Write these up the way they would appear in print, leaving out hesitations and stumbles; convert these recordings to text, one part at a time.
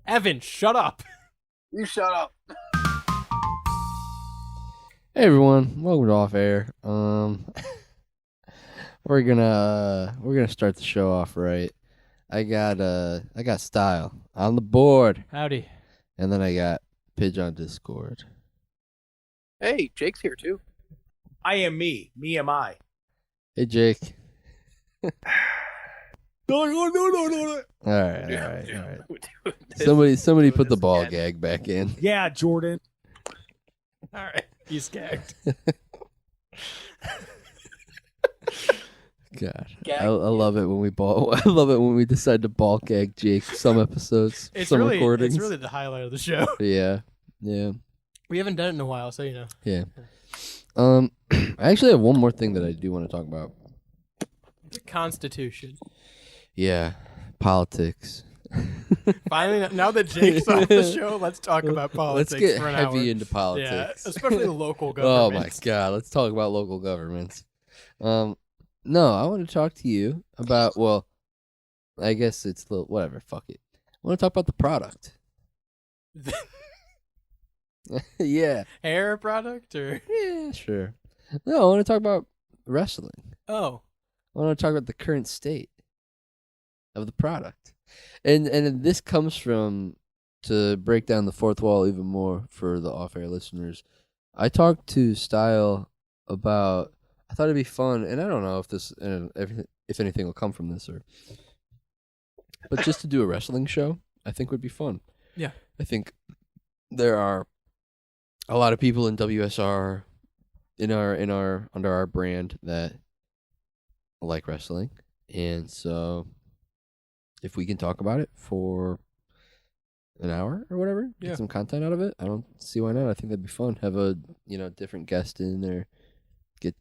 Evan, shut up. You shut up. Hey everyone, welcome to Off Air. We're gonna start the show off right. I got Style on the board, Howdy. and then I got Pige on Discord. Hey, Jake's here too. I am me. Me am I. Hey Jake. No. All right. Somebody put the ball gag back in. Yeah, Jordan. All right. He's gagged. God, I love it when we ball. I love it when we decide to ball gag Jake. Some episodes, some recordings. It's really the highlight of the show. Yeah. We haven't done it in a while, so you know. Yeah. I actually have one more thing that I do want to talk about. The Constitution. Yeah, politics. Finally, now that Jake's off the show, let's talk about politics. Let's get for an heavy hour. into politics. Yeah, especially the local Oh governments. my God, let's talk about local governments. No, I want to talk to you about. Well, I guess it's whatever. Fuck it. I want to talk about the product. Yeah. Hair product or? Yeah, sure. No, I want to talk about wrestling. Oh. I want to talk about the current state of the product. And this comes from, to break down the fourth wall even more for the off-air listeners, I talked to Style about, I thought it'd be fun, and I don't know if this, if anything will come from this, but just to do a wrestling show, I think would be fun. Yeah. I think there are a lot of people in WSR, under our brand that like wrestling, and so if we can talk about it for an hour or whatever, get some content out of it, I don't see why not. I think that'd be fun. Have a different guest in there, get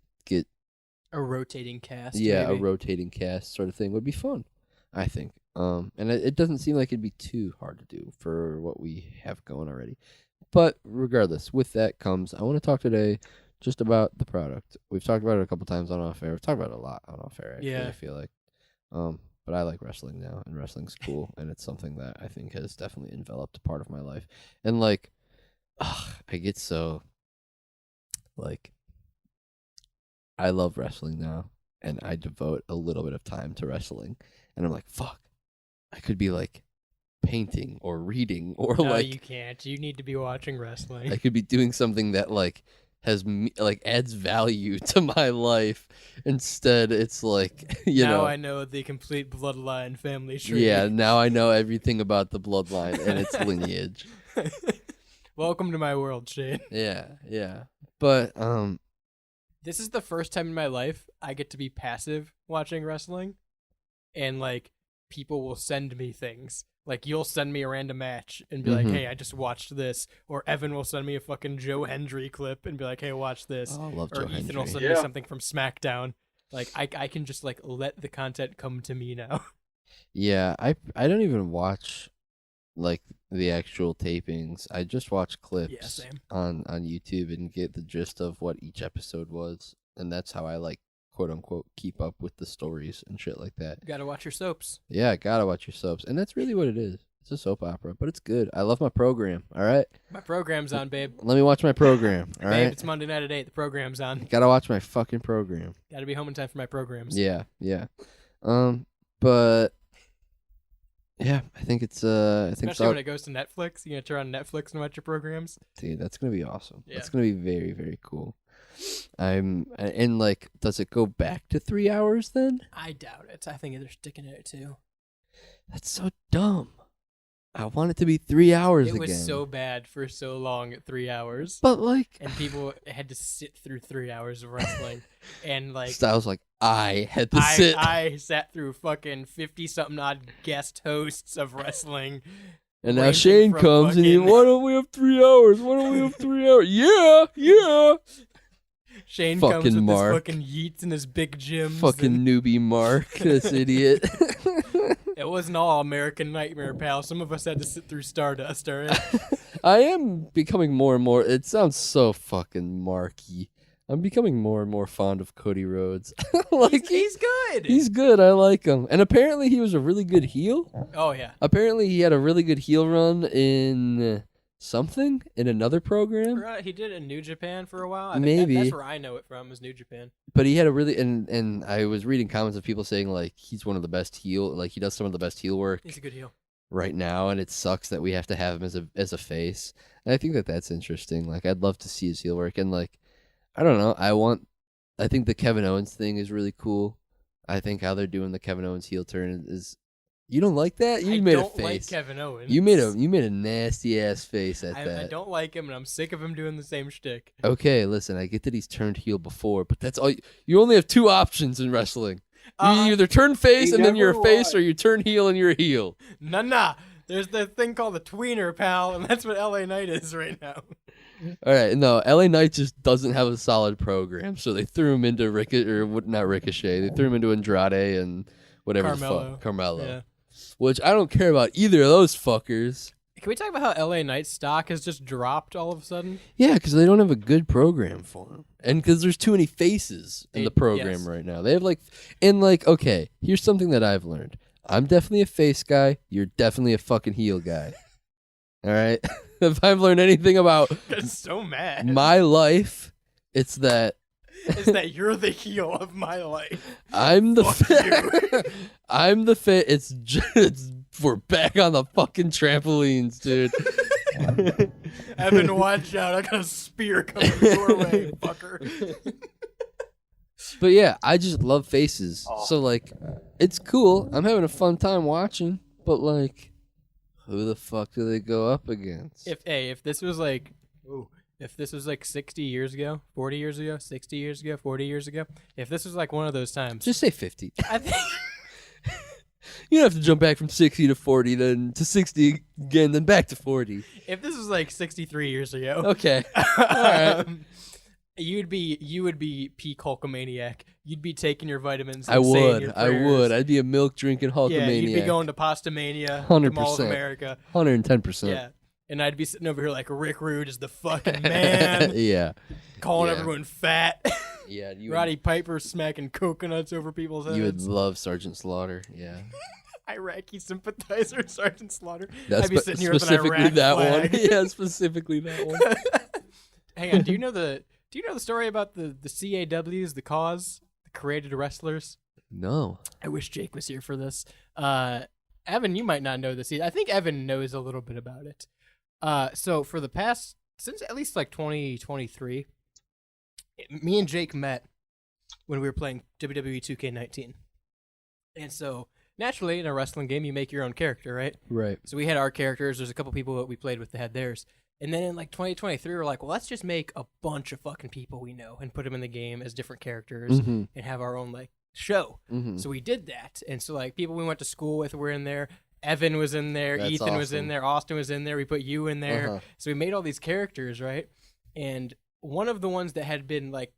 a rotating cast. yeah, maybe. a rotating cast sort of thing would be fun, I think. And it doesn't seem like it'd be too hard to do for what we have going already. But regardless, with that comes, I want to talk today just about the product. We've talked about it a couple times on Off Air. We've talked about it a lot on Off Air, actually, Yeah. I feel like. But I like wrestling now, and wrestling's cool, and it's something that I think has definitely enveloped a part of my life. And, I get so, I love wrestling now, and I devote a little bit of time to wrestling. And I'm like, fuck, I could be, painting or reading or, No, you can't. You need to be watching wrestling. I could be doing something that, has adds value to my life. Instead, it's now I know the complete bloodline family tree. Yeah, now I know everything about the bloodline and its lineage. Welcome to my world, Shane. Yeah. But This is the first time in my life I get to be passive watching wrestling, and people will send me things. You'll send me a random match and be like, hey, I just watched this. Or Evan will send me a fucking Joe Hendry clip and be like, hey, watch this. Oh, I love Joe Or Ethan Hendry. will send me something from SmackDown. I can just let the content come to me now. Yeah, I don't even watch the actual tapings. I just watch clips Yeah, same. on YouTube and get the gist of what each episode was. And that's how I quote unquote keep up with the stories and shit like that. You gotta watch your soaps. Yeah, gotta watch your soaps. And that's really what it is. It's a soap opera, but it's good. I love my program, all right? My program's on, babe. Let me watch my program, all Babe, right? it's Monday night at 8. The program's on. Gotta watch my fucking program. Gotta be home in time for my programs. Yeah. But yeah, I think it's Especially when it goes to Netflix. You gonna turn on Netflix and watch your programs? Dude, that's gonna be awesome. Yeah. That's gonna be very, very cool. Does it go back to 3 hours then? I doubt it. I think they're sticking it at 2. That's so dumb. I want it to be 3 hours again. It was so bad for so long at 3 hours. But and people had to sit through 3 hours of wrestling. And Styles I had to sit. I sat through fucking 50-something odd guest hosts of wrestling. And now ranging Shane from comes and why don't we have 3 hours? Why don't we have 3 hours? Yeah. Shane Fucking comes with Mark. his fucking yeets and his big gyms. Fucking newbie Mark, this idiot. It wasn't all American Nightmare, pal. Some of us had to sit through Stardust, all right? I am becoming more and more. It sounds so fucking Marky. I'm becoming more and more fond of Cody Rhodes. Like he's good. He's good. I like him. And apparently he was a really good heel. Oh yeah. Apparently he had a really good heel run in something in another program. He did it in New Japan for a while. Maybe that's where I know it from is New Japan. But he had a really and I was reading comments of people saying like he's one of the best heel. Like he does some of the best heel work. He's a good heel right now, and it sucks that we have to have him as a face. And I think that's interesting. Like I'd love to see his heel work, and like I don't know. I think the Kevin Owens thing is really cool. I think how they're doing the Kevin Owens heel turn is. You don't like that? You made a face. I don't like Kevin Owens. You made a nasty ass face at that. I don't like him, and I'm sick of him doing the same shtick. Okay, listen. I get that he's turned heel before, but that's all. You only have two options in wrestling. You either turn face and then you're a face, or you turn heel and you're a heel. Nah. There's the thing called the tweener, pal, and that's what LA Knight is right now. All right, no, LA Knight just doesn't have a solid program, so they threw him into not Ricochet. They threw him into Andrade and whatever Carmelo. the fuck, Carmelo. Yeah. Which I don't care about either of those fuckers. Can we talk about how LA Knight's stock has just dropped all of a sudden? Yeah, because they don't have a good program for him. And because there's too many faces in the program right now. They have okay, here's something that I've learned. I'm definitely a face guy. You're definitely a fucking heel guy. All right? If I've learned anything about I'm so mad. my life, it's that you're the heel of my life. I'm the I'm the fit. We're back on the fucking trampolines, dude. Evan, watch out! I got a spear coming your way, fucker. But yeah, I just love faces. So like, it's cool. I'm having a fun time watching. But like, who the fuck do they go up against? If this was like, if this was like 60 years ago, 40 years ago, 60 years ago, 40 years ago, if this was like one of those times, Just say 50. I think You don't have to jump back from 60 to 40, then to 60 again, then back to 40. if this was like 63 years ago, Okay. All right. you would be peak Hulkamaniac. You'd be taking your vitamins. I And saying would. your I prayers. would. I'd be a milk drinking Hulkamaniac. Yeah, you'd be going to Pasta Mania, 100%. Mall of America. 110%. Yeah. And I'd be sitting over here like Rick Rude is the fucking man. Yeah. Calling Yeah. everyone fat. Yeah. Roddy Piper smacking coconuts over people's heads. You would love Sergeant Slaughter. Yeah. Iraqi sympathizer, Sergeant Slaughter. That's I'd be sitting here with an specifically Iraq that flag. one. Yeah, specifically that one. Hang on, do you know the story about the CAWs, the cause, the created wrestlers? No. I wish Jake was here for this. Evan, you might not know this either. I think Evan knows a little bit about it. So for the past, since at least like 2023, me and Jake met when we were playing WWE 2K19. And so naturally in a wrestling game, you make your own character, right? Right. So we had our characters. There's a couple people that we played with that had theirs. And then in like 2023, we're like, well, let's just make a bunch of fucking people we know and put them in the game as different characters and have our own like show. So we did that. And so like people we went to school with were in there. Evan was in there. That's Ethan was in awesome. there. Austin was in there. We put you in there. So we made all these characters, right? And one of the ones that had been like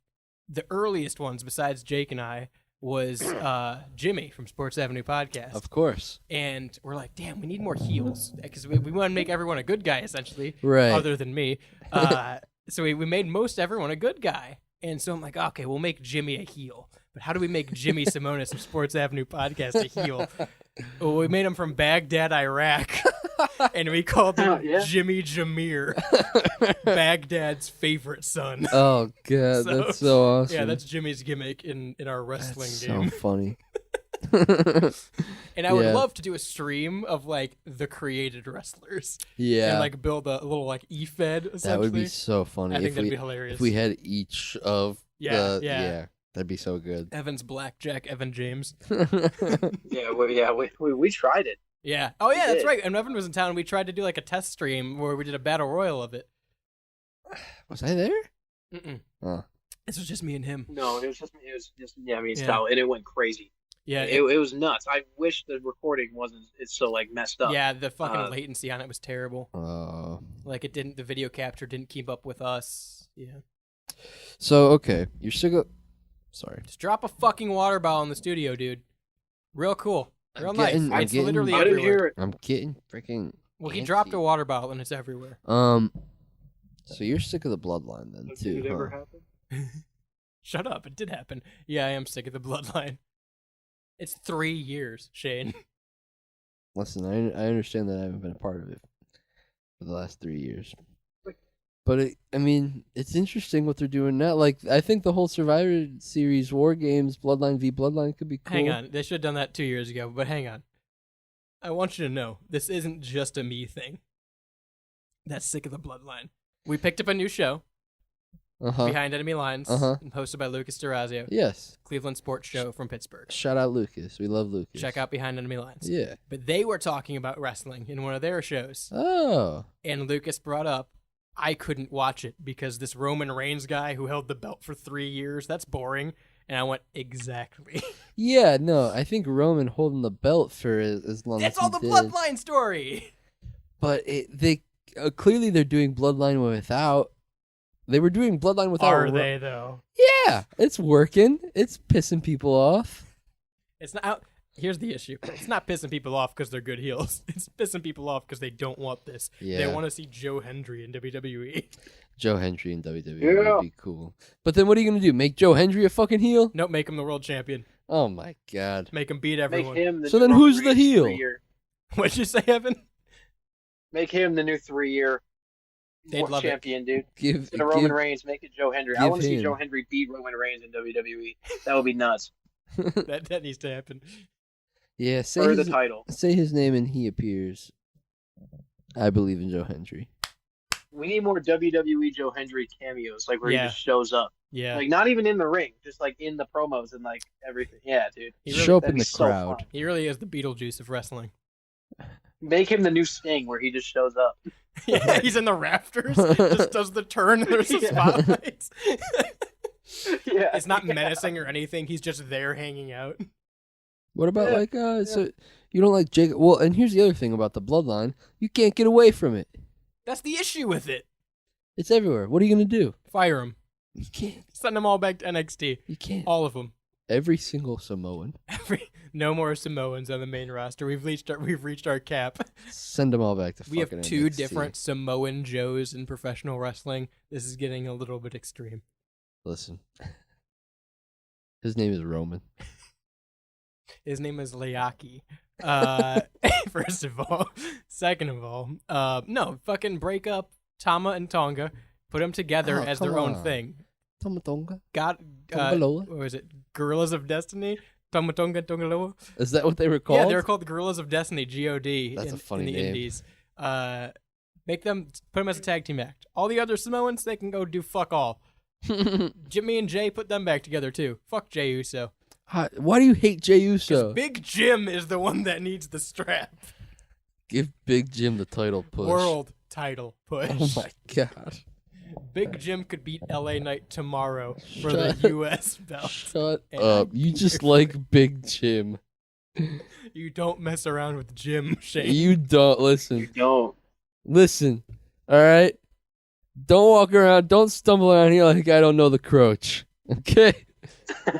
the earliest ones besides Jake and I was Jimmy from Sports Avenue Podcast. Of course. And we're like, damn, we need more heels because we want to make everyone a good guy, essentially, Right. other than me. So we made most everyone a good guy. And so I'm like, okay, we'll make Jimmy a heel. But how do we make Jimmy Simonis of Sports Avenue Podcast a heel? Well, we made him from Baghdad, Iraq. And we called him Jimmy Jameer, Baghdad's favorite son. Oh, God. That's so awesome. Yeah, that's Jimmy's gimmick in our wrestling that's game. so funny. And I would love to do a stream of like the created wrestlers. Yeah. And like build a little like e-fed essentially. That would be so funny. I think that'd be hilarious. If we had each of Yeah. that'd be so good. Evan's Blackjack, Evan James. We tried it. Yeah. Oh yeah, that's did. right. And Evan was in town. We tried to do like a test stream where we did a battle royal of it. Was I there? Mm-mm. Oh. This was just me and him. No, it was just style, and it went crazy. Yeah. It was nuts. I wish the recording wasn't. It's so like messed up. Yeah, the fucking latency on it was terrible. Oh. Like the video capture didn't keep up with us. Yeah. So okay, you're still Sorry. Just drop a fucking water bottle in the studio, dude. Real cool. Real nice. I'm It's getting- literally I didn't everywhere. hear it. I'm getting freaking. Well, he antsy. dropped a water bottle and it's everywhere. So you're sick of the bloodline then Did too, it ever huh? happen? Shut up. It did happen. Yeah, I am sick of the bloodline. It's 3 years, Shane. Listen, I understand that I haven't been a part of it for the last 3 years. But, it's interesting what they're doing now. Like, I think the whole Survivor Series War Games, Bloodline v. Bloodline could be cool. Hang on. They should have done that 2 years ago, but hang on. I want you to know, this isn't just a me thing. That's sick of the bloodline. We picked up a new show, Behind Enemy Lines, hosted by Lucas Durazio. Yes. Cleveland sports show from Pittsburgh. Shout out Lucas. We love Lucas. Check out Behind Enemy Lines. Yeah. But they were talking about wrestling in one of their shows. Oh. And Lucas brought up, I couldn't watch it because this Roman Reigns guy who held the belt for 3 years, that's boring. And I went, exactly. Yeah, no, I think Roman holding the belt for as long That's as all the bloodline story. But they clearly they're doing bloodline without. They were doing bloodline without. Are they though? Yeah, it's working. It's pissing people off. It's not. Here's the issue. It's not pissing people off because they're good heels. It's pissing people off because they don't want this. Yeah. They want to see Joe Hendry in WWE. Joe Hendry in WWE would be cool. But then what are you going to do? Make Joe Hendry a fucking heel? Nope, make him the world champion. Oh my god. Make him beat everyone. Make him the So new then who's Roman the Reigns heel? 3-year. What'd you say, Evan? Make him the new 3-year They'd love champion, dude. Give Instead of Roman Reigns, make it Joe Hendry. I give want to see him. Joe Hendry beat Roman Reigns in WWE. That would be nuts. That needs to happen. Yeah, For the title. say his name and he appears. I believe in Joe Hendry. We need more WWE Joe Hendry cameos, like where he just shows up. Yeah. Like not even in the ring, just like in the promos and like everything. Yeah, dude. Show up in That'd be the so crowd. fun. He really is the Beetlejuice of wrestling. Make him the new Sting, where he just shows up. Yeah, he's in the rafters, just does the turn, and there's the spotlights. Yeah, It's not menacing or anything. He's just there hanging out. What about so you don't like Jake? Well, and here's the other thing about the bloodline: you can't get away from it. That's the issue with it. It's everywhere. What are you gonna do? Fire him. You can't. Send them all back to NXT. You can't. All of them. Every single Samoan. No more Samoans on the main roster. We've reached our cap. Send them all back to. We have fucking two NXT. different Samoan Joes in professional wrestling. This is getting a little bit extreme. Listen. His name is Roman. His name is Leaki. First of all. Second of all, no, fucking break up Tama and Tonga, put them together as their own thing. Tama Tonga. Got, Tongaloa? what was it? Gorillas of Destiny? Tama Tonga Tongaloa? Is that what they were called? Yeah, they were called the Gorillas of Destiny, GOD. That's a funny in the name. Indies. Make them, put them as a tag team act. All the other Samoans, they can go do fuck all. Jimmy and Jay, put them back together too. Fuck Jay Uso. Why do you hate Jey Uso? Because Big Jim is the one that needs the strap. Give Big Jim the title push. World title push. Oh my god. Big Jim could beat LA Knight tomorrow for Shut- the US belt. Shut And up. I'm You here just for like Big Jim. You don't mess around with Jim, Shane. You don't listen. Don't. Listen. Alright? Don't walk around, don't stumble around here like I don't know the Croach. Okay?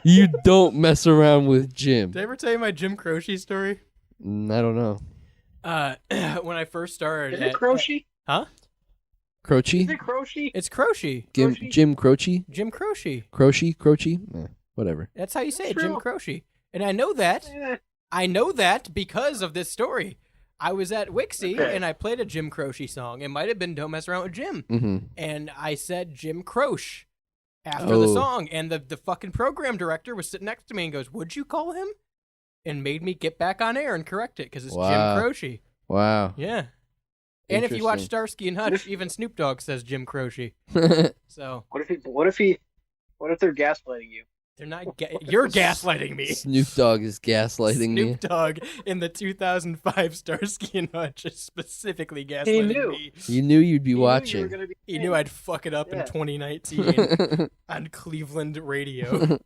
You don't mess around with Jim. Did I ever tell you my Jim Croce story? I don't know. When I first started Is it Croce? Huh? Croce? Is it Croce? It's Croce. Jim Croce? Jim Croce. Croce? Whatever. That's how you say it, True. Jim Croce. And I know that. Eh, I know that because of this story. I was at Wixie Okay. and I played a Jim Croce song. It might have been Don't Mess Around with Jim. Mm-hmm. And I said Jim Croce after the song. And the fucking program director was sitting next to me and goes, "Would you call him?" And made me get back on air and correct it because it's Wow. Jim Croce. Wow. Yeah. And if you watch Interesting. Starsky and Hutch, even Snoop Dogg says Jim Croce. So What if they're gaslighting you? they're not. You're gaslighting me. Snoop Dogg is gaslighting me. Snoop Dogg in the 2005 Starsky and Hutch is specifically gaslighting knew. me. You knew you'd be You knew you were watching. gonna be He knew I'd fuck it up in Yeah. 2019 on Cleveland radio.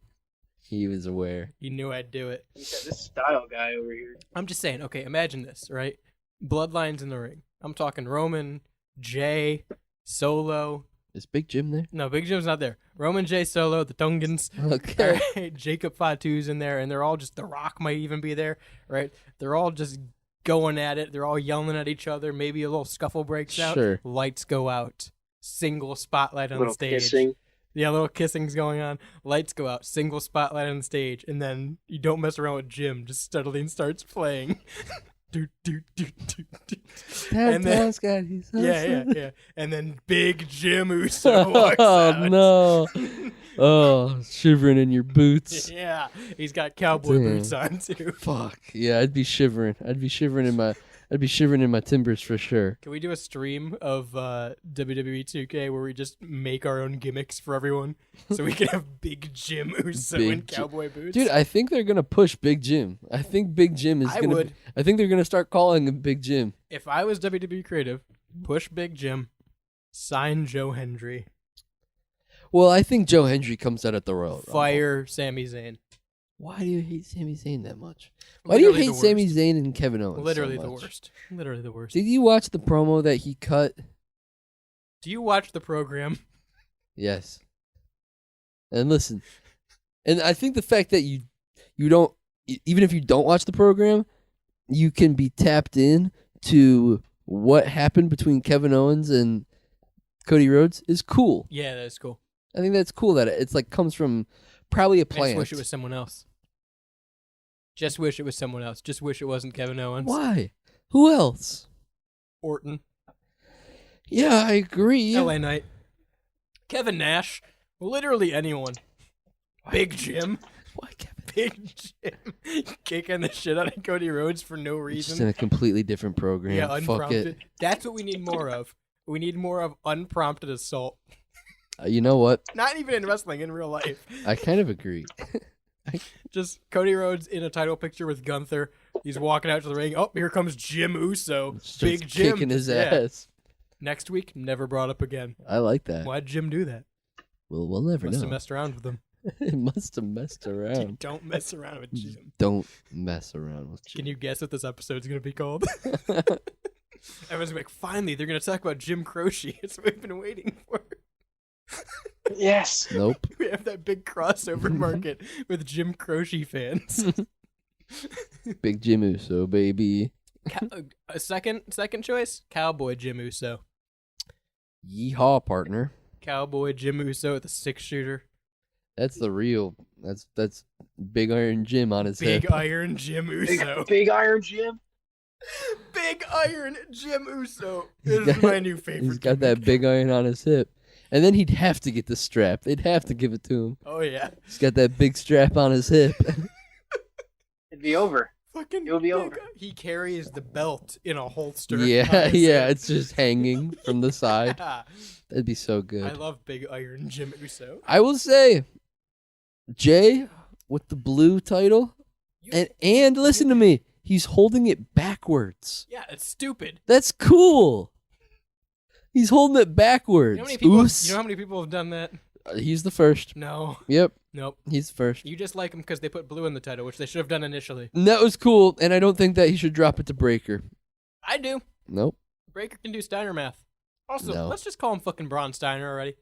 He was aware. He knew I'd do it. You got this style guy over here. I'm just saying, okay, imagine this, right? Bloodlines in the ring. I'm talking Roman, Jay, Solo. Is Big Jim there? No, Big Jim's not there. Roman, Jay, Solo, the Tongans. Okay. Right? Jacob Fatu's in there, and they're all just, The Rock might even be there, right? They're all just going at it. They're all yelling at each other. Maybe a little scuffle breaks out. Sure. Lights go out. Single spotlight on Little stage. kissing. Yeah, a little kissing's going on. Lights go out, single spotlight on stage, and then you don't mess around with Jim. Just steadily starts playing. do, do, do, do, do. And then, yeah. And then Big Jim Uso walks out. Oh, no. Oh, shivering in your boots. Yeah, he's got cowboy boots on, too. Fuck. Yeah, I'd be shivering. I'd be shivering in my timbers for sure. Can we do a stream of WWE 2K where we just make our own gimmicks for everyone? So we can have Big Jim Uso in cowboy boots? Dude, I think they're going to push Big Jim. I think Big Jim is going to... I think they're going to start calling him Big Jim. If I was WWE Creative, push Big Jim, sign Joe Hendry. Well, I think Joe Hendry comes out at the Royal Rumble. Fire Sami Zayn. Why do you hate Sami Zayn that much? Why do you hate Sami Zayn and Kevin Owens Literally so the much? worst. Literally the worst. Did you watch the promo that he cut? Do you watch the program? Yes. And listen, and I think the fact that you don't, even if you don't watch the program, you can be tapped in to what happened between Kevin Owens and Cody Rhodes is cool. Yeah, that's cool. I think that's cool that it's like comes from probably a plant. I just wish it was someone else. Just wish it was someone else. Just wish it wasn't Kevin Owens. Why? Who else? Orton. Yeah, I agree. LA Knight. Kevin Nash. Literally anyone. Big Jim. Why Kevin? Big Jim. Kicking the shit out of Cody Rhodes for no reason. Just in a completely different program. Yeah, Fuck unprompted. it. That's what we need more of. We need more of unprompted assault. You know what? Not even in wrestling, in real life. I kind of agree. Just Cody Rhodes in a title picture with Gunther. He's walking out to the ring. Oh, here comes Jim Uso. Big Jim. Kicking his ass. Next week, never brought up again. I like that. Why'd Jim do that? Well, we'll never Must know. have messed around with him. It must have messed around. Dude, don't mess around with Jim. Don't mess around with Jim. Can you guess what this episode's going to be called? Everyone's like, finally, they're going to talk about Jim Croce. It's what we've been waiting for. Yes. Nope. We have that big crossover market with Jim Croce fans. Big Jim Uso, baby. A second choice, Cowboy Jim Uso. Yeehaw, partner. Cowboy Jim Uso with a 6-shooter. That's the real. That's Big Iron Jim on his Big hip. Iron Jim Uso. Big Iron Jim. Big Iron Jim Uso is my new favorite. He's got that big iron on his hip. And then he'd have to get the strap. They'd have to give it to him. Oh, yeah. He's got that big strap on his hip. It'd be over. Fucking It'll be over. He carries the belt in a holster. Yeah, yeah. It's just hanging from the side. That'd be so good. I love Big Iron Jim Uso. I will say, Jay with the blue title, and listen to me, he's holding it backwards. Yeah, it's stupid. That's cool. He's holding it backwards. You know how many people have done that? He's the first. No. Yep. Nope. He's the first. You just like him because they put blue in the title, which they should have done initially. And that was cool, and I don't think that he should drop it to Breaker. I do. Nope. Breaker can do Steiner math. Also, No. let's just call him fucking Braun Steiner already.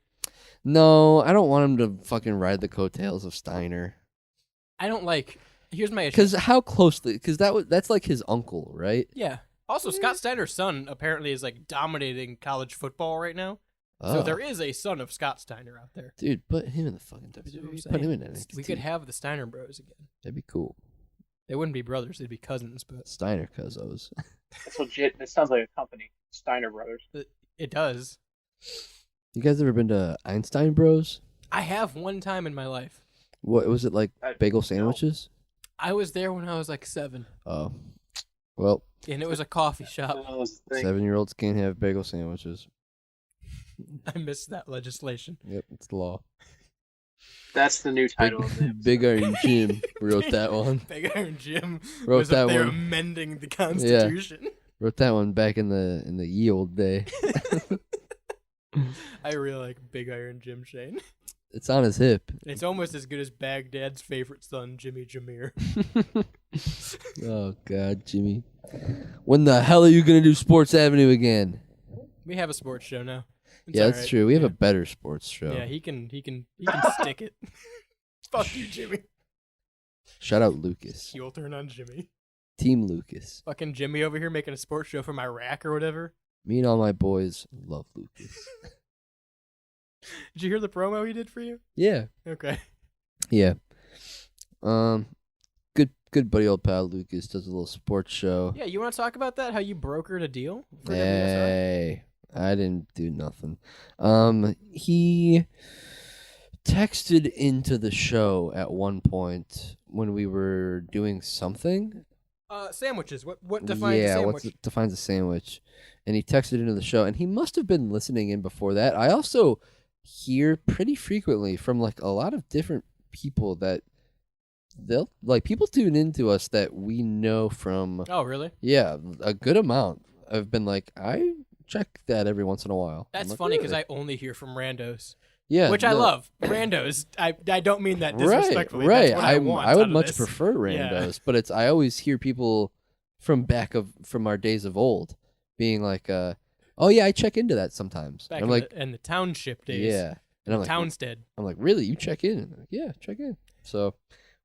No, I don't want him to fucking ride the coattails of Steiner. I don't like. Here's my issue. Because how closely? Because that's like his uncle, right? Yeah. Also, Scott Steiner's son apparently is like dominating college football right now. So there is a son of Scott Steiner out there. Dude, put him in the fucking That's what I'm WWE. Put him in saying. NXT. We could have the Steiner Bros again. That'd be cool. They wouldn't be brothers; they'd be cousins. But Steiner Cuzzos. That's legit. That sounds like a company. Steiner Brothers. it does. You guys ever been to Einstein Bros? I have one time in my life. What was it like? Bagel No. sandwiches? I was there when I was like 7, Oh, well, and it was a coffee shop. That was the thing. 7-year-olds can't have bagel sandwiches. I missed that legislation. Yep, it's the law. That's the new title of it. Big Iron Jim wrote that one. Big Iron Jim Wrote was that up there one. amending the Constitution. Wrote that one back in the ye old day. I really like Big Iron Jim Shane. It's on his hip. It's almost as good as Baghdad's favorite son, Jimmy Jameer. Oh God, Jimmy. When the hell are you gonna do Sports Avenue again? We have a sports show now. It's Yeah, all that's right. true. We have Yeah. a better sports show. Yeah, he can stick it. Fuck you, Jimmy. Shout out Lucas. Heel turn on Jimmy. Team Lucas. Fucking Jimmy over here making a sports show from Iraq or whatever. Me and all my boys love Lucas. Did you hear the promo he did for you? Yeah. Okay. Yeah. Good buddy old pal Lucas does a little sports show. Yeah, you want to talk about that? How you brokered a deal for WSR? Hey, I didn't do nothing. He texted into the show at one point when we were doing something. Sandwiches. What defines a sandwich? What defines a sandwich? And he texted into the show, and he must have been listening in before that. I also hear pretty frequently from like a lot of different people that people tune into us that we know from. Oh, really? Yeah, a good amount. I've been like, I check that every once in a while. That's like, funny because really? I only hear from randos. Yeah, which I love. Randos. I don't mean that disrespectfully. Right. That's what I want I would out of much this. prefer randos, but I always hear people from our days of old being like, oh yeah, I check into that sometimes. Back I'm like, in the township days. yeah, and I'm like, Townstead. I'm like, really? You check in? Like, yeah, check in. So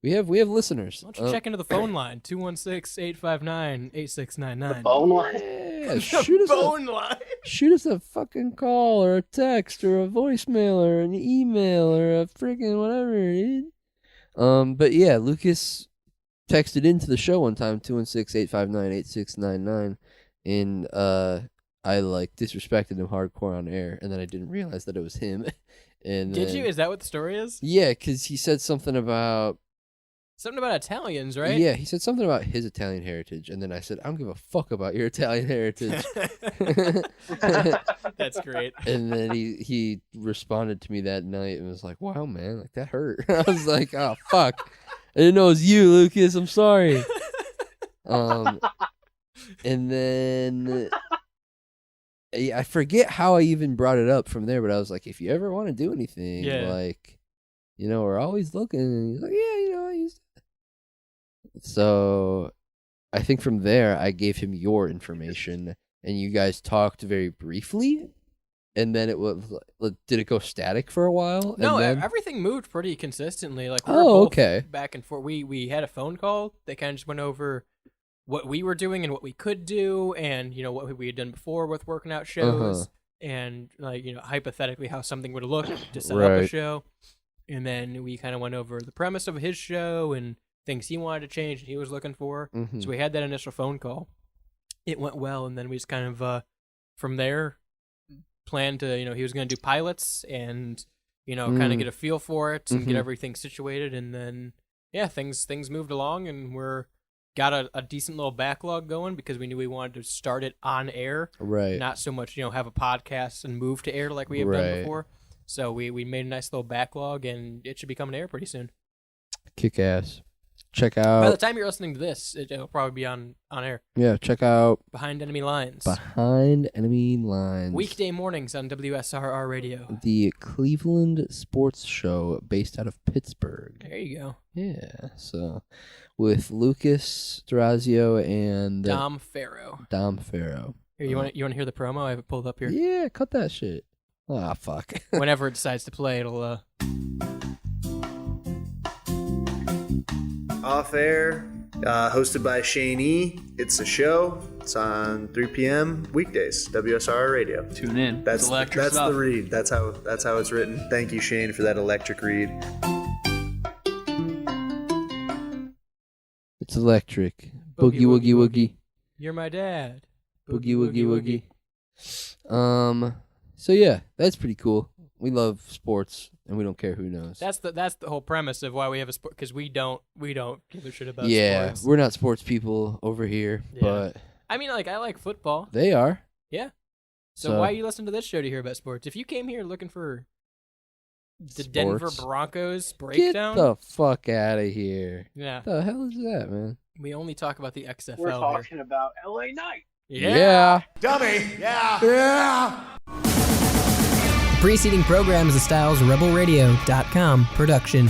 we have listeners. Why don't you check into the phone line 216-859-8699. Phone line. Yeah, shoot us a fucking call or a text or a voicemail or an email or a freaking whatever, dude. But yeah, Lucas texted into the show one time 216-859-8699, and I like disrespected him hardcore on air, and then I didn't realize that it was him. And did you? Is that what the story is? Yeah, because he said something about Italians, right? Yeah, he said something about his Italian heritage, and then I said, I don't give a fuck about your Italian heritage. That's great. And then he responded to me that night and was like, wow, man, like that hurt. I was like, oh, fuck. I didn't know it was you, Lucas. I'm sorry. And then I forget how I even brought it up from there, but I was like, if you ever want to do anything, like, we're always looking. And he's like, yeah, I used to. So I think from there, I gave him your information, and you guys talked very briefly, and then did it go static for a while? No, and then... everything moved pretty consistently. Like, we were both okay. back and forth. We had a phone call. They kind of just went over what we were doing and what we could do, and what we had done before with working out shows, and hypothetically how something would look to set up a show. And then we kind of went over the premise of his show and things he wanted to change and he was looking for. Mm-hmm. So we had that initial phone call. It went well, and then we just kind of from there planned to he was going to do pilots and kind of get a feel for it and get everything situated, and then things moved along, and got a decent little backlog going because we knew we wanted to start it on air, right? Not so much have a podcast and move to air like we have done before. So we made a nice little backlog, and it should be coming to air pretty soon. Kick ass. Check out. By the time you're listening to this, it'll probably be on air. Yeah, check out Behind Enemy Lines. Behind Enemy Lines. Weekday mornings on WSRR Radio. The Cleveland sports show based out of Pittsburgh. There you go. Yeah, so with Lucas Durazio and Dom Farrow. Here, you want to hear the promo? I have it pulled up here. Yeah, cut that shit. Ah, fuck. Whenever it decides to play, it'll Off Air, hosted by Shane E. It's a show. It's on 3 p.m. weekdays, WSR Radio. Tune in. That's stuff. the read. That's how it's written. Thank you, Shane, for that electric read. It's electric. Boogie woogie woogie. You're my dad. Boogie woogie woogie. So yeah, that's pretty cool. We love sports, and we don't care who knows. That's the whole premise of why we have a sport, because we don't give a shit about sports. Yeah, we're not sports people over here, but I mean, like, I like football. They are. Yeah. So why are you listening to this show to hear about sports? If you came here looking for the Denver Broncos breakdown, get the fuck out of here. Yeah. What the hell is that, man? We only talk about the XFL. We're talking about LA Knight. Yeah. Dummy. Yeah. The preceding program is a StylesRebelRadio.com production.